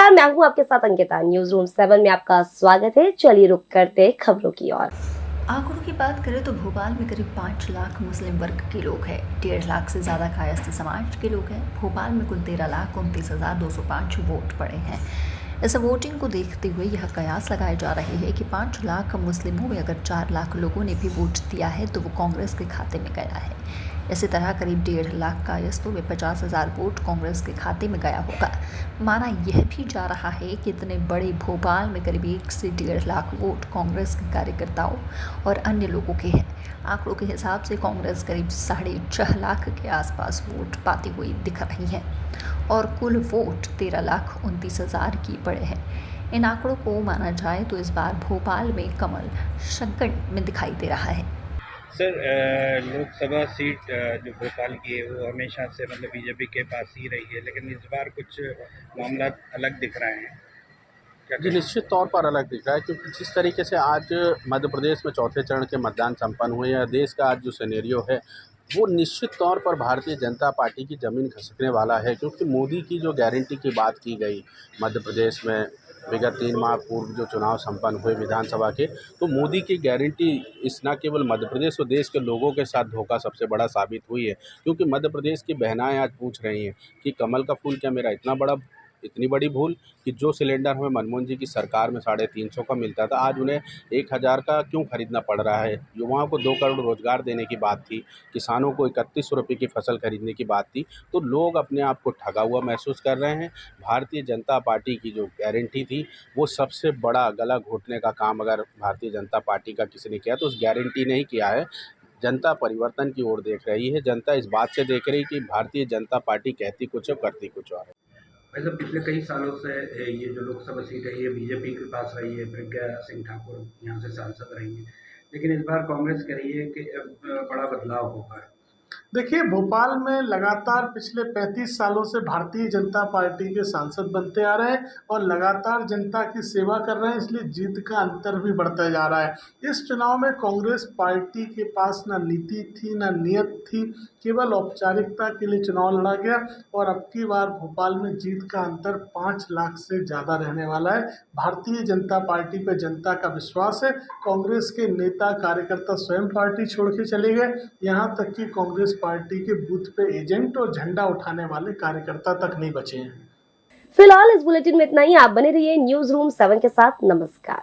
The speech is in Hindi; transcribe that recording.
नमस्कार, मैं हूं आपके साथ अंकिता। न्यूज रूम 7 में आपका स्वागत है। चलिए रुक करते हैं खबरों की ओर। आंकड़ों की बात करें तो भोपाल में करीब 5 लाख मुस्लिम वर्ग के लोग हैं। 1.5 लाख से ज़्यादा कायस्थ समाज के लोग हैं। भोपाल में कुल 13,29,205 वोट पड़े हैं। इस वोटिंग को देखते हुए यह कयास लगाए जा रहे हैं कि 5 लाख मुस्लिमों में अगर 4 लाख लोगों ने भी वोट दिया है तो वो कांग्रेस के खाते में गया है। इसी तरह करीब 1.5 लाख कायस्थों में 50,000 वोट कांग्रेस के खाते में गया होगा। माना यह भी जा रहा है कि इतने बड़े भोपाल में करीब 1 से 1.5 लाख वोट कांग्रेस के कार्यकर्ताओं और अन्य लोगों के हैं। आंकड़ों के हिसाब से कांग्रेस करीब 6.5 लाख के आसपास वोट पाती हुई दिख रही है और कुल वोट 13,29,000 की पड़े हैं। इन आंकड़ों को माना जाए तो इस बार भोपाल में कमल संकट में दिखाई दे रहा है। सर, लोकसभा सीट जो भोपाल की है वो हमेशा से मतलब बीजेपी के पास ही रही है, लेकिन इस बार कुछ मामला अलग दिख रहे हैं। क्या जी, कहें? निश्चित तौर पर अलग दिख रहा है, क्योंकि जिस तरीके से आज मध्य प्रदेश में चौथे चरण के मतदान संपन्न हुए हैं, देश का आज जो सिनेरियो है वो निश्चित तौर पर भारतीय जनता पार्टी की ज़मीन खिसकने वाला है। क्योंकि मोदी की जो गारंटी की बात की गई मध्य प्रदेश में विगत 3 माह पूर्व जो चुनाव संपन्न हुए विधानसभा के, तो मोदी की गारंटी इस न केवल मध्य प्रदेश और देश के लोगों के साथ धोखा सबसे बड़ा साबित हुई है। क्योंकि मध्य प्रदेश की बहनाएं आज पूछ रही हैं कि कमल का फूल क्या मेरा इतनी बड़ी भूल कि जो सिलेंडर हमें मनमोहन जी की सरकार में 350 का मिलता था, आज उन्हें 1,000 का क्यों खरीदना पड़ रहा है। युवाओं को 2 करोड़ रोजगार देने की बात थी, किसानों को 3100 रुपये की फसल खरीदने की बात थी। तो लोग अपने आप को ठगा हुआ महसूस कर रहे हैं। भारतीय जनता पार्टी की जो गारंटी थी वो सबसे बड़ा गला घोटने का काम अगर भारतीय जनता पार्टी का किसी ने किया तो उस गारंटी ने ही किया है। जनता परिवर्तन की ओर देख रही है। जनता इस बात से देख रही है कि भारतीय जनता पार्टी कहती कुछ और करती कुछ और है। वैसे पिछले कई सालों से ये जो लोकसभा सीट है ये बीजेपी के पास रही है। प्रज्ञा सिंह ठाकुर यहाँ से सांसद रही हैं, लेकिन इस बार कांग्रेस कह रही है कि बड़ा बदलाव होगा। देखिए, भोपाल में लगातार पिछले 35 सालों से भारतीय जनता पार्टी के सांसद बनते आ रहे हैं और लगातार जनता की सेवा कर रहे हैं, इसलिए जीत का अंतर भी बढ़ता जा रहा है। इस चुनाव में कांग्रेस पार्टी के पास ना नीति थी ना नियत थी, केवल औपचारिकता के लिए चुनाव लड़ा गया और अब की बार भोपाल में जीत का अंतर 5 लाख से ज़्यादा रहने वाला है। भारतीय जनता पार्टी पर जनता का विश्वास है। कांग्रेस के नेता कार्यकर्ता स्वयं पार्टी छोड़ के चले गए, यहाँ तक कि कांग्रेस पार्टी के बूथ पे एजेंट और झंडा उठाने वाले कार्यकर्ता तक नहीं बचे हैं। फिलहाल इस बुलेटिन में इतना ही। आप बने रहिए न्यूज रूम 7 के साथ। नमस्कार।